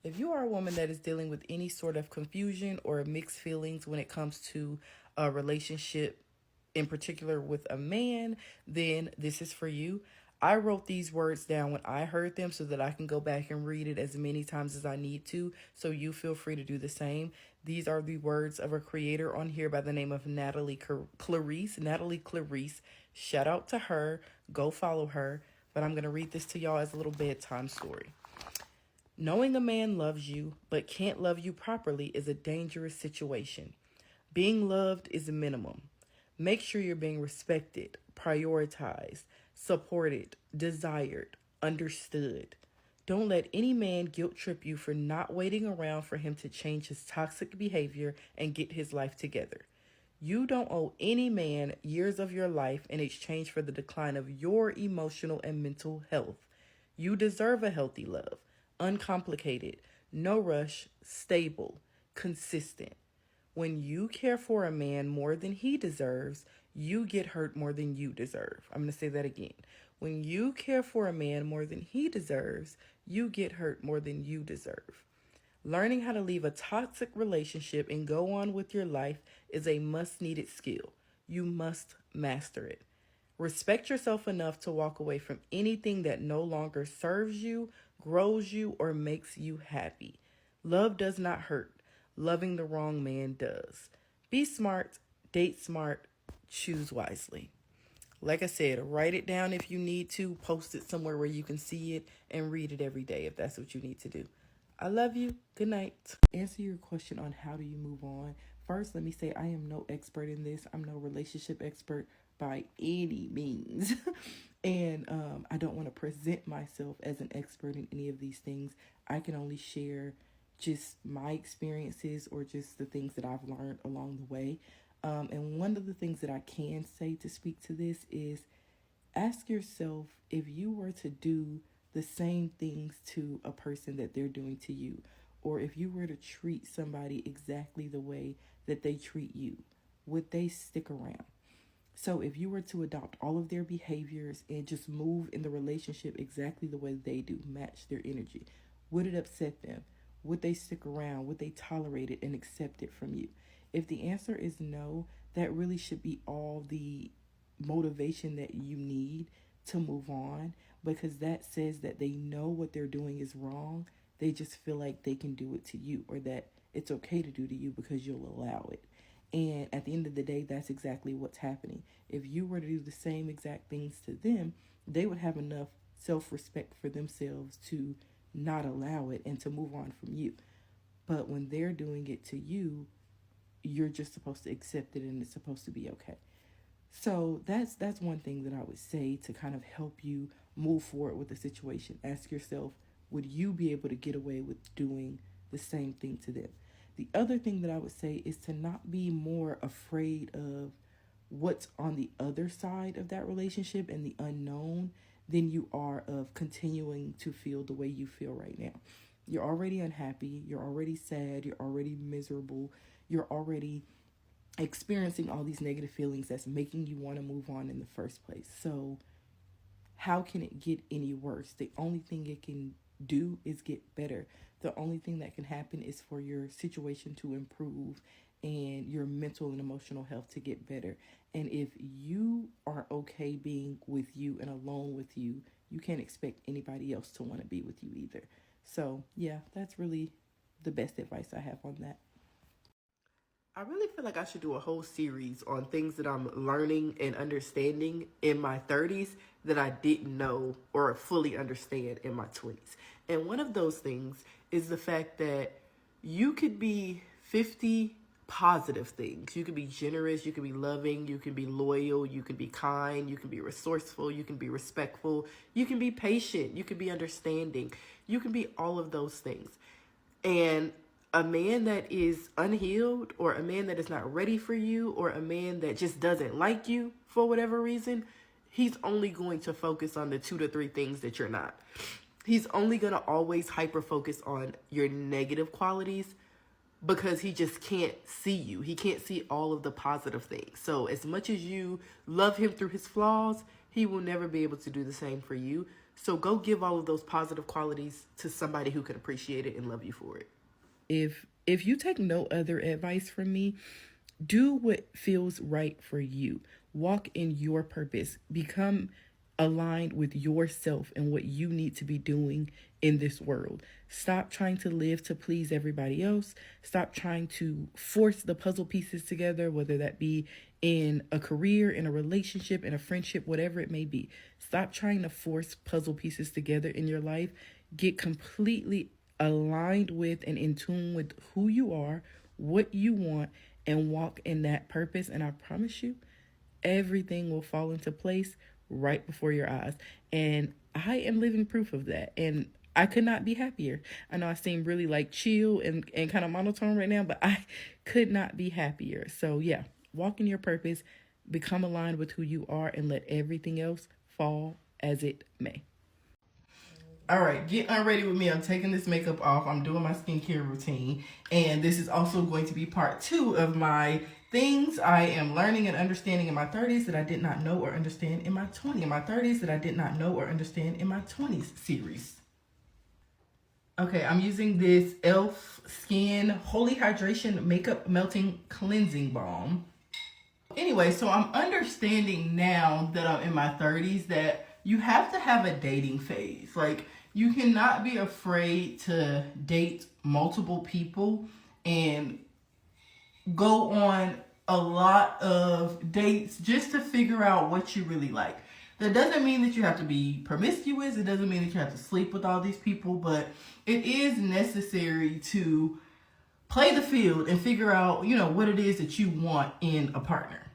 If you are a woman that is dealing with any sort of confusion or mixed feelings when it comes to a relationship, in particular with a man, then this is for you. I wrote these words down when I heard them so that I can go back and read it as many times as I need to. So you feel free to do the same. These are the words of a creator on here by the name of Natalie Clarice. Natalie Clarice. Shout out to her. Go follow her. But I'm going to read this to y'all as a little bedtime story. Knowing a man loves you but can't love you properly is a dangerous situation. Being loved is a minimum. Make sure you're being respected, prioritized, supported, desired, understood. Don't let any man guilt trip you for not waiting around for him to change his toxic behavior and get his life together. You don't owe any man years of your life in exchange for the decline of your emotional and mental health. You deserve a healthy love, uncomplicated, no rush, stable, consistent. When you care for a man more than he deserves, you get hurt more than you deserve. I'm going to say that again. When you care for a man more than he deserves, you get hurt more than you deserve. Learning how to leave a toxic relationship and go on with your life is a must needed skill. You must master it. Respect yourself enough to walk away from anything that no longer serves you, grows you, or makes you happy. Love does not hurt. Loving the wrong man does. Be smart, date smart, choose wisely. Like I said, write it down if you need to, post it somewhere where you can see it, and read it every day if that's what you need to do. I love you. Good night. Answer your question on how do you move on. First, let me say I am no expert in this. I'm no relationship expert by any means. And I don't want to present myself as an expert in any of these things. I can only share just my experiences or just the things that I've learned along the way. And one of the things that I can say to speak to this is ask yourself if you were to do the same things to a person that they're doing to you, or if you were to treat somebody exactly the way that they treat you, would they stick around? So if you were to adopt all of their behaviors and just move in the relationship exactly the way they do, match their energy, would it upset them? Would they stick around? Would they tolerate it and accept it from you? If the answer is no, that really should be all the motivation that you need to move on, because that says that they know what they're doing is wrong. They just feel like they can do it to you, or that it's okay to do to you because you'll allow it. And at the end of the day, that's exactly what's happening. If you were to do the same exact things to them, they would have enough self respect for themselves to not allow it and to move on from you. But when they're doing it to you, you're just supposed to accept it and it's supposed to be okay. So that's one thing that I would say to kind of help you move forward with the situation. Ask yourself, would you be able to get away with doing the same thing to them? The other thing that I would say is to not be more afraid of what's on the other side of that relationship and the unknown than you are of continuing to feel the way you feel right now. You're already unhappy, you're already sad, you're already miserable, you're already experiencing all these negative feelings that's making you want to move on in the first place. So, how can it get any worse? The only thing it can do is get better. The only thing that can happen is for your situation to improve and your mental and emotional health to get better. And if you are okay being with you and alone with you, you can't expect anybody else to want to be with you either. So, yeah, that's really the best advice I have on that. I really feel like I should do a whole series on things that I'm learning and understanding in my 30s that I didn't know or fully understand in my 20s. And one of those things is the fact that you could be 50 positive things. You can be generous, you can be loving, you can be loyal, you can be kind, you can be resourceful, you can be respectful, you can be patient, you can be understanding, you can be all of those things. And a man that is unhealed, or a man that is not ready for you, or a man that just doesn't like you for whatever reason, he's only going to focus on the 2 to 3 things that you're not. He's only going to always hyper focus on your negative qualities because he just can't see you. He can't see all of the positive things. So as much as you love him through his flaws, he will never be able to do the same for you. So go give all of those positive qualities to somebody who can appreciate it and love you for it. If you take no other advice from me, do what feels right for you. Walk in your purpose. Become aligned with yourself and what you need to be doing in this world. Stop trying to live to please everybody else. Stop trying to force the puzzle pieces together, whether that be in a career, in a relationship, in a friendship, whatever it may be. Stop trying to force puzzle pieces together in your life. Get completely aligned with and in tune with who you are, what you want, and walk in that purpose. And I promise you, everything will fall into place right before your eyes. And I am living proof of that. And I could not be happier. I know I seem really like chill and kind of monotone right now, but I could not be happier. So yeah, walk in your purpose, become aligned with who you are, and let everything else fall as it may. All right, get unready with me. I'm taking this makeup off. I'm doing my skincare routine. And this is also going to be part 2 of my things I am learning and understanding in my 30s that I did not know or understand in my 20s. In my 30s that I did not know or understand in my 20s series. Okay, I'm using this e.l.f. Skin Holy Hydration Makeup Melting Cleansing Balm. Anyway, so I'm understanding now that I'm in my 30s that you have to have a dating phase. Like, you cannot be afraid to date multiple people and go on a lot of dates just to figure out what you really like. That doesn't mean that you have to be promiscuous. It doesn't mean that you have to sleep with all these people, but it is necessary to play the field and figure out, what it is that you want in a partner.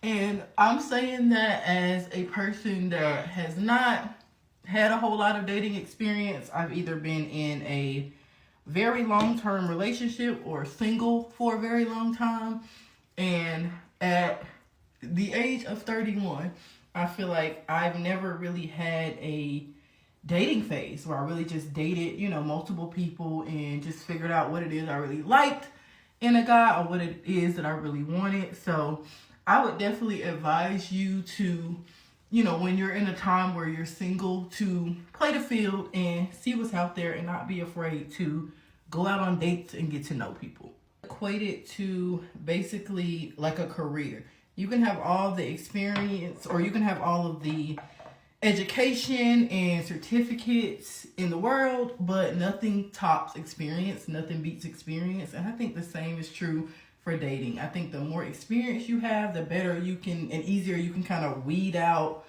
And I'm saying that as a person that has not had a whole lot of dating experience. I've either been in a very long-term relationship or single for a very long time. And at the age of 31, I feel like I've never really had a dating phase where I really just dated, multiple people and just figured out what it is I really liked in a guy or what it is that I really wanted. So I would definitely advise you to, when you're in a time where you're single, to play the field and see what's out there and not be afraid to go out on dates and get to know people. Equate it to basically like a career. You can have all the experience or you can have all of the education and certificates in the world, but nothing tops experience, nothing beats experience. And I think the same is true for dating. I think the more experience you have, the better you can and easier you can kind of weed out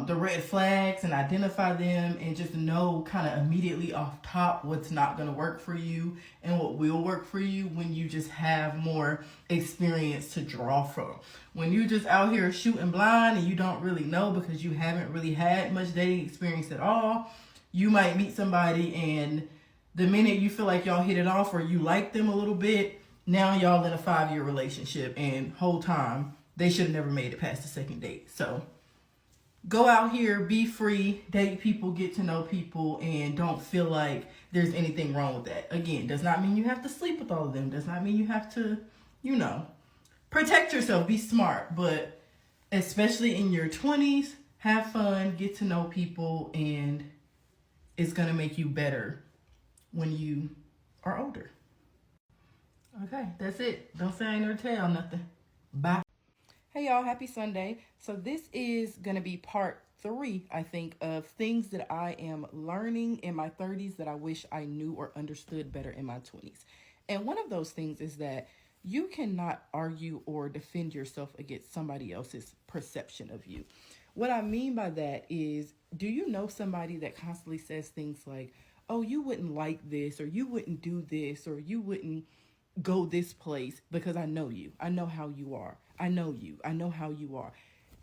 the red flags and identify them and just know kind of immediately off top what's not going to work for you and what will work for you when you just have more experience to draw from. When you're just out here shooting blind and you don't really know because you haven't really had much dating experience at all, you might meet somebody and the minute you feel like y'all hit it off or you like them a little bit, now y'all in a 5-year relationship and whole time they should have never made it past the second date. So go out here, be free, date people, get to know people, and don't feel like there's anything wrong with that. Again, does not mean you have to sleep with all of them. Does not mean you have to, protect yourself, be smart. But especially in your 20s, have fun, get to know people, and it's going to make you better when you are older. Okay, that's it. Don't say I ain't never tell nothing. Bye. Hey y'all, happy Sunday. So this is going to be part 3, I think, of things that I am learning in my 30s that I wish I knew or understood better in my 20s. And one of those things is that you cannot argue or defend yourself against somebody else's perception of you. What I mean by that is, do you know somebody that constantly says things like, oh, you wouldn't like this, or you wouldn't do this, or you wouldn't go this place because I know you. I know how you are. I know you. I know how you are.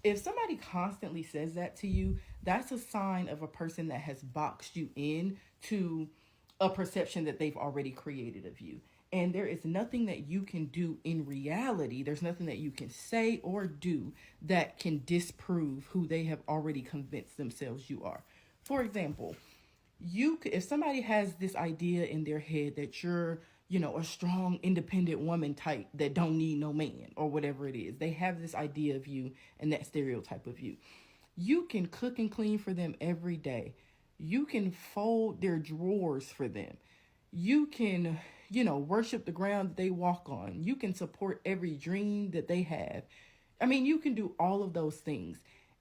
If somebody constantly says that to you, that's a sign of a person that has boxed you in to a perception that they've already created of you. And there is nothing that you can do in reality. There's nothing that you can say or do that can disprove who they have already convinced themselves you are. For example, if somebody has this idea in their head that you're a strong, independent woman type that don't need no man or whatever it is. They have this idea of you and that stereotype of you. You can cook and clean for them every day. You can fold their drawers for them. You can, worship the ground that they walk on. You can support every dream that they have. I mean, you can do all of those things.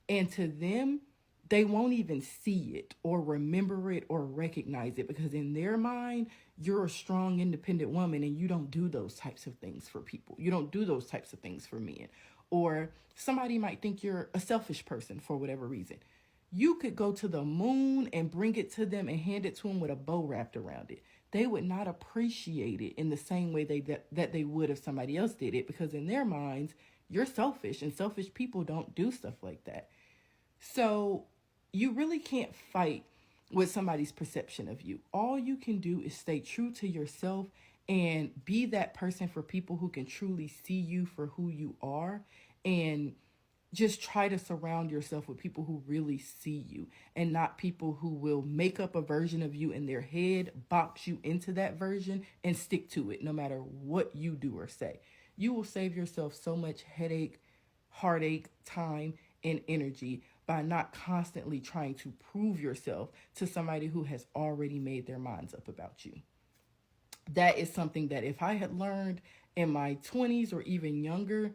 And to them, they won't even see it or remember it or recognize it, because in their mind, you're a strong, independent woman and you don't do those types of things for people. You don't do those types of things for men. Or somebody might think you're a selfish person for whatever reason. You could go to the moon and bring it to them and hand it to them with a bow wrapped around it. They would not appreciate it in the same way that they would if somebody else did it, because in their minds, you're selfish, and selfish people don't do stuff like that. So you really can't fight with somebody's perception of you. All you can do is stay true to yourself and be that person for people who can truly see you for who you are, and just try to surround yourself with people who really see you and not people who will make up a version of you in their head, box you into that version, and stick to it no matter what you do or say. You will save yourself so much headache, heartache, time, and energy by not constantly trying to prove yourself to somebody who has already made their minds up about you. That is something that if I had learned in my 20s or even younger,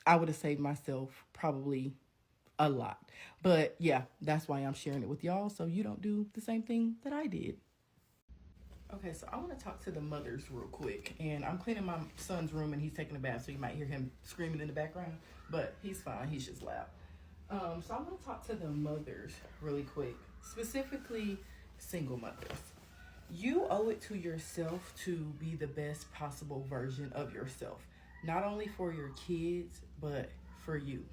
I would have saved myself probably a lot. But yeah, that's why I'm sharing it with y'all, so you don't do the same thing that I did. Okay, so I want to talk to the mothers real quick. And I'm cleaning my son's room and he's taking a bath, so you might hear him screaming in the background. But he's fine, he's just loud. So I want to talk to the mothers really quick, specifically single mothers. You owe it to yourself to be the best possible version of yourself, not only for your kids, but for you.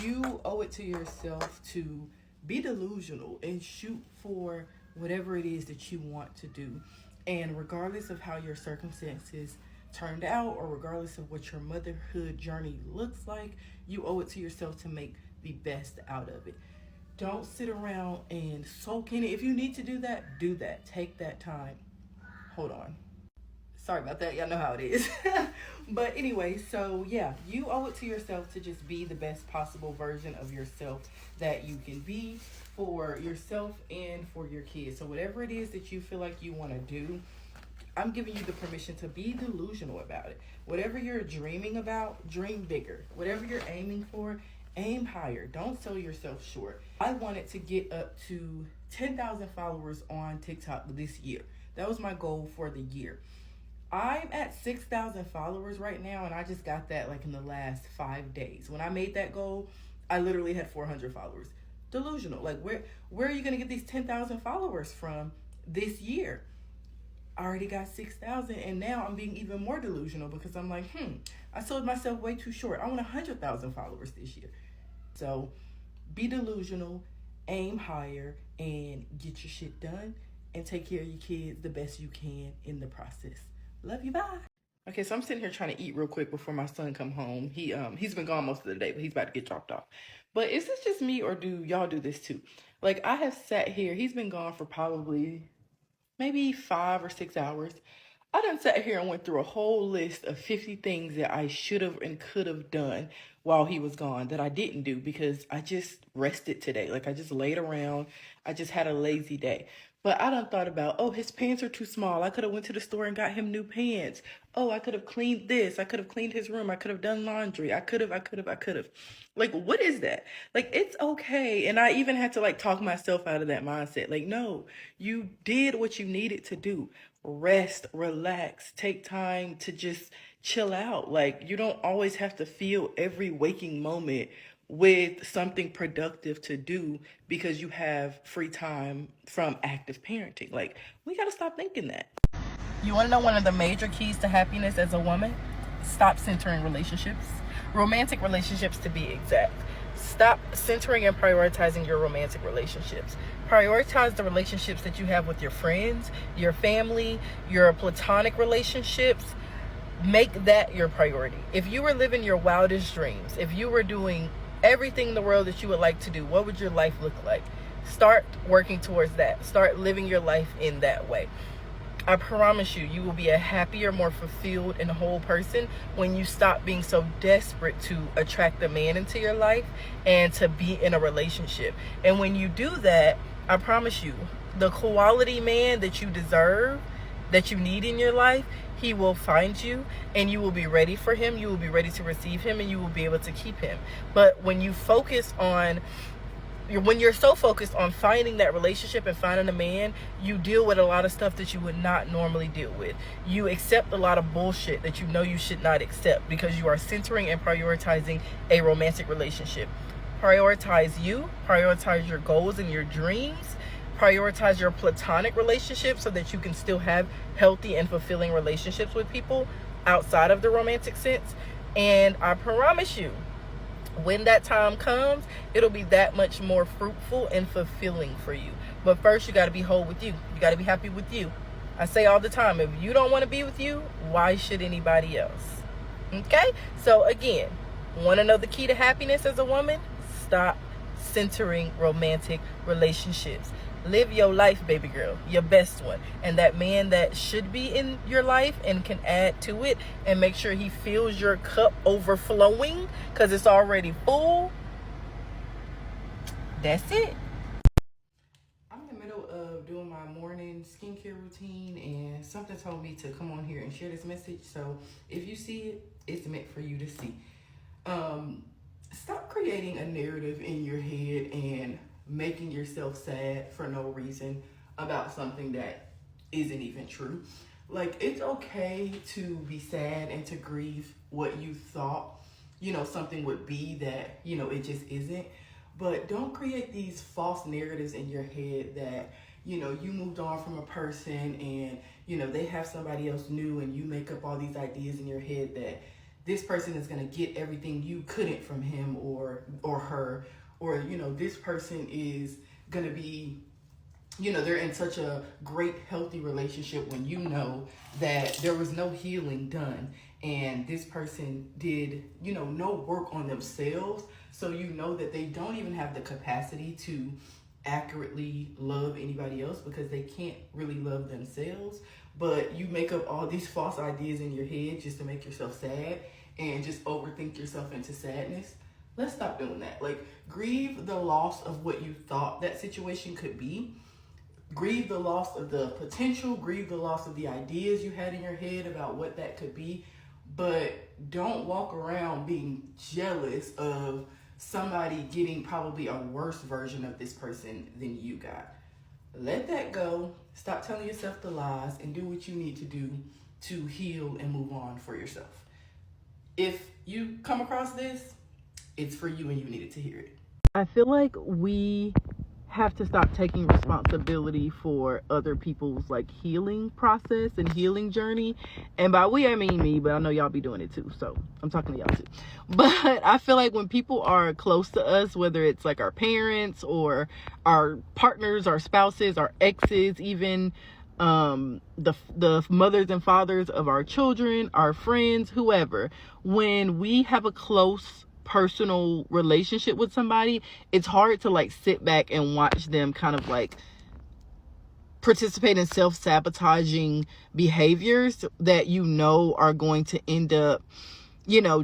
You owe it to yourself to be delusional and shoot for whatever it is that you want to do. And regardless of how your circumstances turned out, or regardless of what your motherhood journey looks like, you owe it to yourself to make the best out of it. Don't sit around and soak in it. If you need to do that, do that. Take that time. Hold on. Sorry about that. Y'all know how it is. But anyway, so yeah, you owe it to yourself to just be the best possible version of yourself that you can be for yourself and for your kids. So whatever it is that you feel like you want to do, I'm giving you the permission to be delusional about it. Whatever you're dreaming about, dream bigger. Whatever you're aiming for, aim higher. Don't sell yourself short. I wanted to get up to 10,000 followers on TikTok this year. That was my goal for the year. I'm at 6,000 followers right now, and I just got that like in the last 5 days. When I made that goal, I literally had 400 followers. Delusional. Like, where are you going to get these 10,000 followers from this year? I already got 6,000, and now I'm being even more delusional because I'm like, I sold myself way too short. I want 100,000 followers this year. So be delusional, aim higher, and get your shit done, and take care of your kids the best you can in the process. Love you, bye. Okay, so I'm sitting here trying to eat real quick before my son come home. He's been gone most of the day, but he's about to get dropped off. But is this just me, or do y'all do this too? Like, I have sat here, he's been gone for probably maybe 5 or 6 hours. I done sat here and went through a whole list of 50 things that I should have and could have done while he was gone that I didn't do because I just rested today. Like, I just laid around. I just had a lazy day. But I done thought about, oh, his pants are too small. I could have went to the store and got him new pants. Oh, I could have cleaned this. I could have cleaned his room. I could have done laundry. I could have. Like, what is that? Like, it's okay. And I even had to, like, talk myself out of that mindset. Like, no, you did what you needed to do. Rest, relax, take time to just chill out. Like, you don't always have to feel every waking moment with something productive to do because you have free time from active parenting. Like, we got to stop thinking that. You want to know one of the major keys to happiness as a woman? Stop centering relationships. Romantic relationships, to be exact. Stop centering and prioritizing your romantic relationships. Prioritize the relationships that you have with your friends, your family, your platonic relationships. Make that your priority. If you were living your wildest dreams, if you were doing everything in the world that you would like to do, what would your life look like? Start working towards that. Start living your life in that way. I promise you, you will be a happier, more fulfilled, and whole person when you stop being so desperate to attract a man into your life and to be in a relationship. And when you do that, I promise you, the quality man that you deserve, that you need in your life, he will find you, and you will be ready for him. You will be ready to receive him, and you will be able to keep him. But when you're so focused on finding that relationship and finding a man, you deal with a lot of stuff that you would not normally deal with. You accept a lot of bullshit that you know you should not accept because you are centering and prioritizing a romantic relationship. Prioritize you, prioritize your goals and your dreams, prioritize your platonic relationships so that you can still have healthy and fulfilling relationships with people outside of the romantic sense. And I promise you, when that time comes, it'll be that much more fruitful and fulfilling for you. But first, you got to be whole with you. You got to be happy with you. I say all the time, if you don't want to be with you, why should anybody else? Okay? So again, want to know the key to happiness as a woman? Stop centering romantic relationships. Live your life, baby girl, your best one. And that man that should be in your life and can add to it and make sure he fills your cup overflowing because it's already full. That's it. I'm in the middle of doing my morning skincare routine and something told me to come on here and share this message. So if you see it, it's meant for you to see. Stop creating a narrative in your head and making yourself sad for no reason about something that isn't even true. Like, it's okay to be sad and to grieve what you thought, something would be that, it just isn't. But don't create these false narratives in your head that, you moved on from a person and, they have somebody else new, and you make up all these ideas in your head that this person is going to get everything you couldn't from him or her, or, this person is going to be, they're in such a great, healthy relationship when you know that there was no healing done and this person did, no work on themselves. So you know that they don't even have the capacity to accurately love anybody else because they can't really love themselves. But you make up all these false ideas in your head just to make yourself sad and just overthink yourself into sadness. Let's stop doing that. Like, grieve the loss of what you thought that situation could be. Grieve the loss of the potential. Grieve the loss of the ideas you had in your head about what that could be. But don't walk around being jealous of somebody getting probably a worse version of this person than you got. Let that go. Stop telling yourself the lies and do what you need to do to heal and move on for yourself. If you come across this, it's for you and you needed to hear it. I feel like we have to stop taking responsibility for other people's healing process and healing journey. And by we, I mean me, but I know y'all be doing it too. So I'm talking to y'all too. But I feel like when people are close to us, whether it's our parents or our partners, our spouses, our exes, even the mothers and fathers of our children, our friends, whoever, when we have a close personal relationship with somebody, it's hard to sit back and watch them kind of participate in self-sabotaging behaviors that are going to end up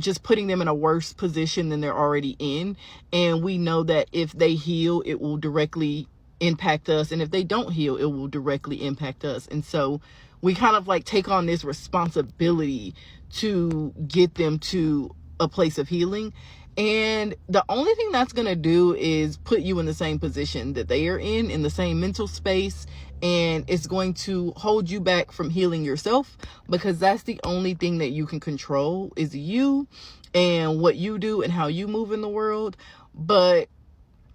just putting them in a worse position than they're already in. And we know that if they heal, it will directly impact us, and if they don't heal, it will directly impact us. And so we kind of take on this responsibility to get them to a place of healing. And the only thing that's going to do is put you in the same position that they are in the same mental space. And it's going to hold you back from healing yourself, because that's the only thing that you can control is you and what you do and how you move in the world. But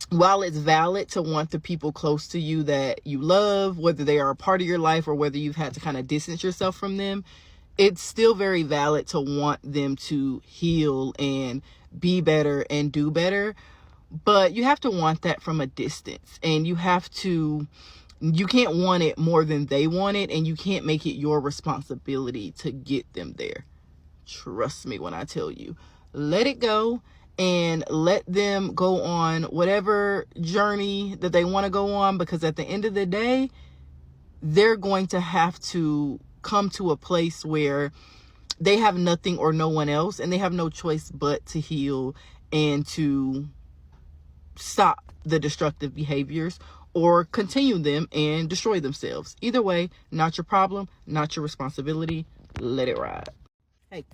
while it's valid to want the people close to you that you love, whether they are a part of your life or whether you've had to kind of distance yourself from them, it's still very valid to want them to heal and be better and do better. But you have to want that from a distance, and you can't want it more than they want it, and you can't make it your responsibility to get them there. Trust me when I tell you, let it go and let them go on whatever journey that they want to go on, because at the end of the day, they're going to have to come to a place where they have nothing or no one else, and they have no choice but to heal and to stop the destructive behaviors or continue them and destroy themselves. Either way, not your problem, not your responsibility. Let it ride. Hey,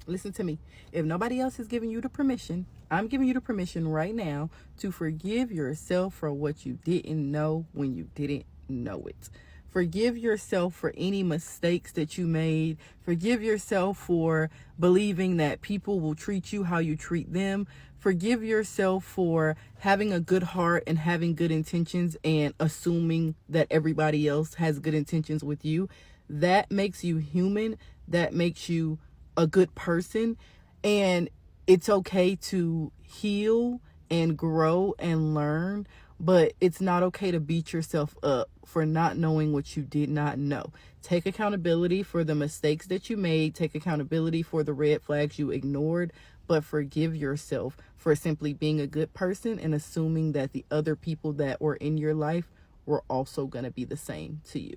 listen to me. If nobody else is giving you the permission, I'm giving you the permission right now to forgive yourself for what you didn't know when you didn't know it. Forgive yourself for any mistakes that you made. Forgive yourself for believing that people will treat you how you treat them. Forgive yourself for having a good heart and having good intentions and assuming that everybody else has good intentions with you. That makes you human. That makes you a good person. And it's okay to heal and grow and learn, but it's not okay to beat yourself up for not knowing what you did not know. Take accountability for the mistakes that you made. Take accountability for the red flags you ignored, but forgive yourself for simply being a good person and assuming that the other people that were in your life were also going to be the same to you.